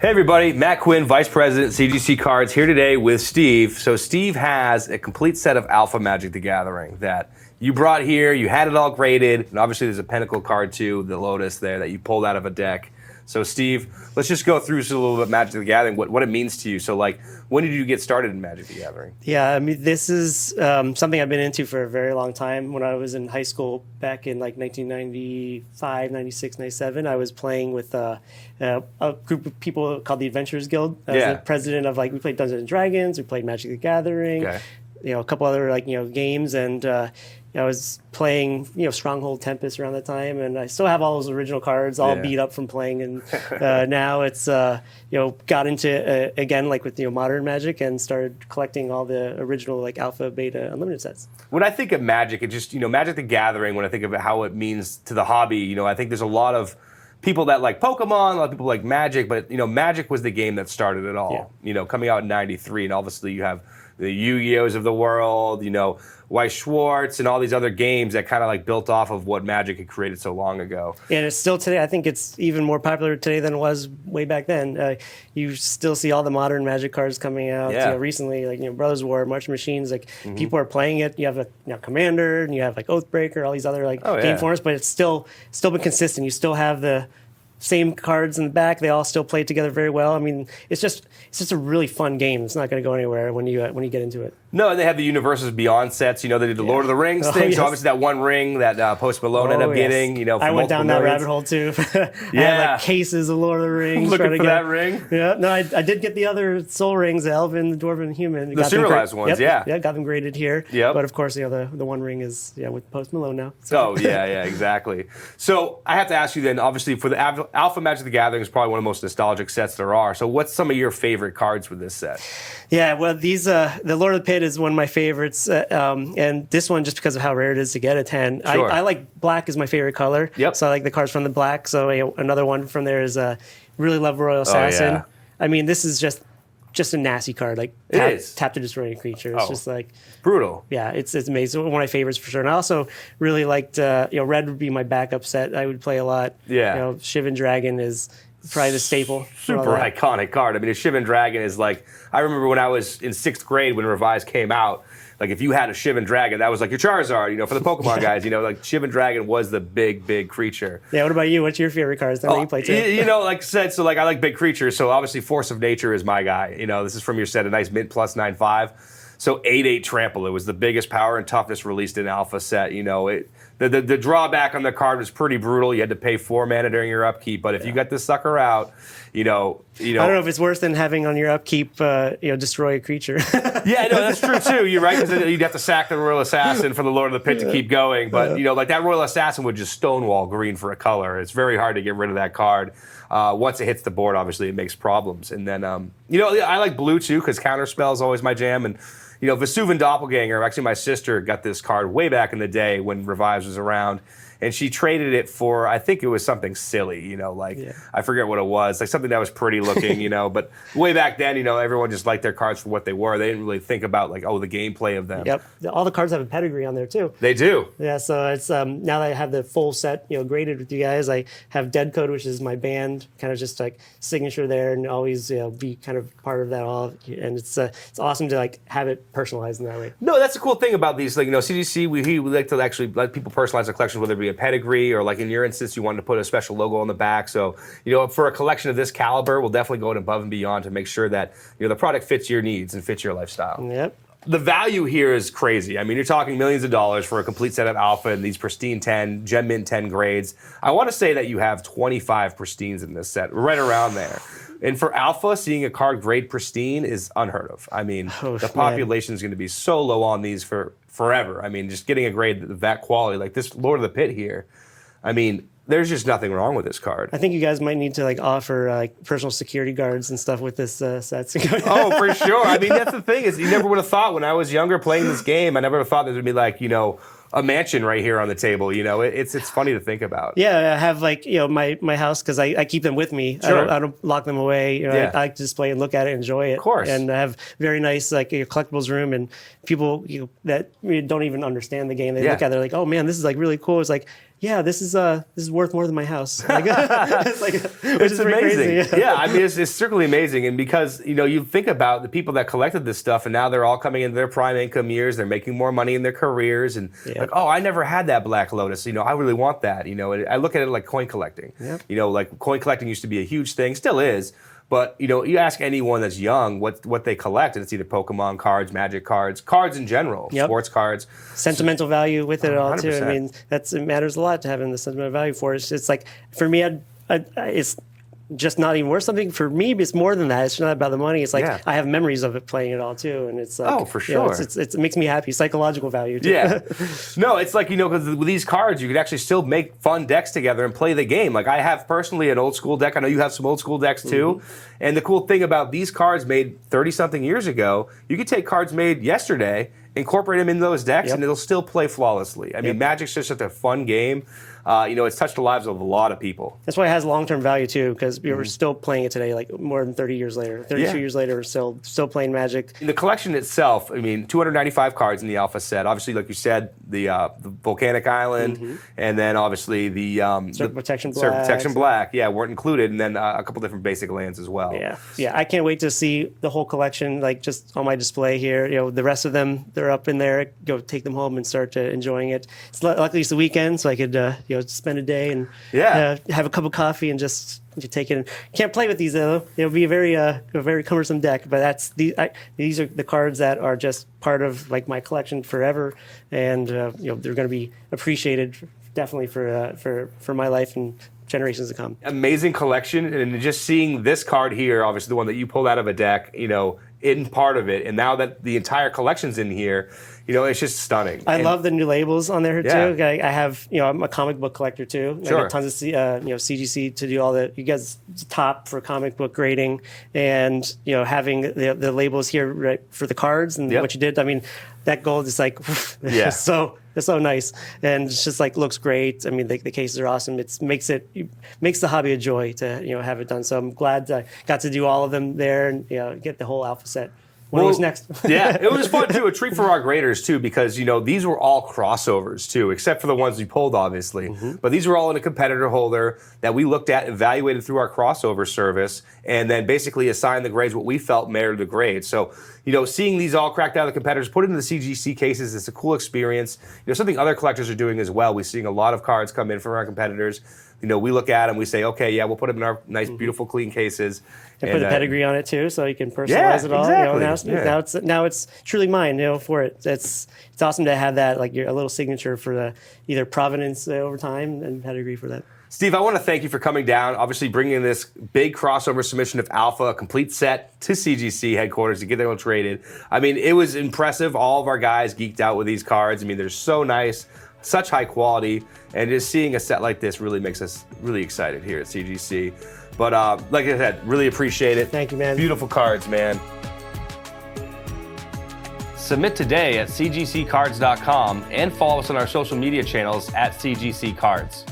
Hey everybody, Matt Quinn, Vice President, CGC Cards, here today with Steve. So Steve has a complete set of Alpha Magic the Gathering that you brought here, you had it all graded, and obviously there's a Pinnacle card too, the Lotus there, that you pulled out of a deck. So Steve, let's just go through just a little bit of Magic the Gathering, what it means to you. So like, when did you get started in Magic the Gathering? Yeah, I mean, this is something I've been into for a very long time. When I was in high school back in like 1995, 96, 97, I was playing with a group of people called the Adventurers Guild. I was the president of, we played Dungeons & Dragons, we played Magic the Gathering, a couple other games, and I was playing Stronghold Tempest around that time, and I still have all those original cards all beat up from playing, and now it's got into again with modern Magic and started collecting all the original Alpha, Beta, Unlimited sets. When I think of Magic, it just Magic the Gathering, when I think of how it means to the hobby, I think there's a lot of people that like Pokemon, a lot of people like Magic, but Magic was the game that started it all. Coming out in '93, and obviously you have the Yu-Gi-Ohs of the world, Weiss Schwartz, and all these other games that kind of built off of what Magic had created so long ago. And it's still today. I think it's even more popular today than it was way back then. You still see all the modern Magic cards coming out. Recently, Brothers War, March Machines. People are playing it. You have Commander, and you have Oathbreaker, all these other game forms. But it's still been consistent. You still have the same cards in the back. They all still play together very well. I mean, it's just a really fun game. It's not going to go anywhere when you get into it. No, and they have the Universes Beyond sets. They did the Lord of the Rings thing. Yes. So obviously that one ring that Post Malone ended up getting. I went down that rabbit hole too. I had cases of Lord of the Rings. Looking for that ring. Yeah, no, I did get the other Soul Rings, the Elven, the Dwarven, and Human. The serialized ones, yeah, got them graded here. Yep. But of course, the one ring is with Post Malone now. So. Oh yeah, exactly. So I have to ask you then. Obviously, for the Alpha Magic the Gathering is probably one of the most nostalgic sets there are. So what's some of your favorite cards with this set? Yeah, well, these the Lord of the Pit is one of my favorites, and this one just because of how rare it is to get a 10. Sure. I like black is my favorite color. Yep. So I like the cards from the black. So another one from there is really love Royal Assassin. Oh, yeah. I mean, this is just a nasty card. Tap to destroy a creature. It's just brutal. Yeah, it's amazing. One of my favorites for sure. And I also really liked red would be my backup set. I would play a lot. Yeah. Shivan Dragon is probably the staple. Super iconic card. I mean, a Shivan Dragon is I remember when I was in 6th grade when Revised came out, if you had a Shivan Dragon, that was your Charizard, for the Pokemon guys, Shivan Dragon was the big creature. Yeah, what about you? What's your favorite cards that you play too? Like I said, so I like big creatures, so obviously Force of Nature is my guy. This is from your set, a nice mint plus 9/5. So 8/8 Trample, it was the biggest power and toughness released in Alpha set. The drawback on the card was pretty brutal. You had to pay 4 mana during your upkeep, but if you got this sucker out, I don't know if it's worse than having on your upkeep, destroy a creature. Yeah, no, that's true too. You're right, because you'd have to sack the Royal Assassin for the Lord of the Pit to keep going. But that Royal Assassin would just stonewall green for a color. It's very hard to get rid of that card. Once it hits the board, obviously it makes problems. And then I like blue too, because counterspell is always my jam. And Vesuvan Doppelganger, actually my sister got this card way back in the day when Revives was around, and she traded it for, I think it was something silly, I forget what it was, something that was pretty looking, but way back then, everyone just liked their cards for what they were. They didn't really think about the gameplay of them. Yep, all the cards have a pedigree on there too. They do. Yeah, so it's now that I have the full set, graded with you guys, I have Dead Code, which is my band, kind of just signature there, and always be kind of part of that all, and it's awesome to have it personalized in that way. No, that's the cool thing about these, CGC, we like to actually let people personalize their collections, whether it be a pedigree or in your instance you wanted to put a special logo on the back. So for a collection of this caliber, we'll definitely go above and beyond to make sure that the product fits your needs and fits your lifestyle. Yep. The value here is crazy. I mean, you're talking millions of dollars for a complete set of Alpha and these pristine 10 Gem Mint 10 grades. I want to say that you have 25 pristines in this set, right around there. And for Alpha, seeing a card grade pristine is unheard of. I mean, the population is going to be so low on these for forever. I mean, just getting a grade of that quality, like this Lord of the Pit here, I mean, there's just nothing wrong with this card. I think you guys might need to offer personal security guards and stuff with this set. Oh, for sure. I mean, that's the thing is you never would have thought when I was younger playing this game, I never would have thought there would be a mansion right here on the table. It's funny to think about. Yeah, I have my house because I keep them with me. Sure. I don't lock them away. I like to display and look at it, enjoy it. Of course. And I have very nice your collectibles room, and people that don't even understand the game, they look at it, they're like, oh man, this is really cool. It's yeah, this is worth more than my house. Like, it's like, which It's is pretty amazing. crazy. Yeah, I mean, it's certainly amazing. And because, you think about the people that collected this stuff and now they're all coming into their prime income years, they're making more money in their careers. And like, oh, I never had that Black Lotus. I really want that. I look at it like coin collecting. Yep. Like coin collecting used to be a huge thing, still is. But, you ask anyone that's young what they collect, and it's either Pokemon cards, Magic cards, cards in general, sports cards. Sentimental value with it all, too. 100%. I mean, it matters a lot to having the sentimental value for it. It's like, for me, it's just not even worth something. For me, it's more than that. It's not about the money. It's like, I have memories of it playing it all, too. And it's like, oh, for sure. It makes me happy. Psychological value, too. Yeah. No, it's like, because with these cards, you could actually still make fun decks together and play the game. Like, I have personally an old school deck. I know you have some old school decks, too. And the cool thing about these cards made 30-something years ago, you could take cards made yesterday, incorporate them in those decks, and it'll still play flawlessly. I mean, Magic's just such a fun game. It's touched the lives of a lot of people. That's why it has long-term value, too, because we're still playing it today, like more than 30 years later. 32 years later, we're still playing Magic. In the collection itself, 295 cards in the Alpha set. Obviously, like you said, the Volcanic Island, and then obviously the Circle Protection Black. Circle Protection Black, weren't included, and then a couple different basic lands as well. Yeah. I can't wait to see the whole collection, like just on my display here. The rest of them, they're up in there. Go take them home and start enjoying it. Luckily, it's the weekend, so I could spend a day and have a cup of coffee and just take it. Can't play with these though. It'll be a very cumbersome deck. But these are the cards that are just part of like my collection forever, and they're going to be appreciated definitely for my life and generations to come. Amazing collection, and just seeing this card here, obviously the one that you pulled out of a deck, in part of it, and now that the entire collection's in here, it's just stunning. I love the new labels on there too. I have, I'm a comic book collector too. Sure. I got tons of, CGC to do all you guys top for comic book grading, and having the labels here right for the cards and what you did. I mean, that gold is like, it's so nice, and it's just like looks great. I mean, the cases are awesome. It makes the hobby a joy to have it done. So I'm glad I got to do all of them there and get the whole Alpha set. What was next? It was fun too. A treat for our graders too, because these were all crossovers too, except for the ones we pulled, obviously. But these were all in a competitor holder that we looked at, evaluated through our crossover service, and then basically assigned the grades what we felt merited the grade. So, seeing these all cracked out of the competitors, put into the CGC cases, it's a cool experience. Something other collectors are doing as well. We're seeing a lot of cards come in from our competitors. We look at them, we say, okay, we'll put them in our nice, beautiful, clean cases. And put a pedigree on it too, so you can personalize it all. Exactly. Now it's truly mine. For it, it's awesome to have that, like a little signature for the either provenance over time and pedigree for that. Steve, I want to thank you for coming down, obviously bringing this big crossover submission of Alpha, a complete set to CGC headquarters to get them traded. I mean, it was impressive. All of our guys geeked out with these cards. I mean, they're so nice, such high quality, and just seeing a set like this really makes us really excited here at CGC. But like I said, really appreciate it. Thank you, man. Beautiful cards, man. Submit today at cgccards.com and follow us on our social media channels at CGC Cards.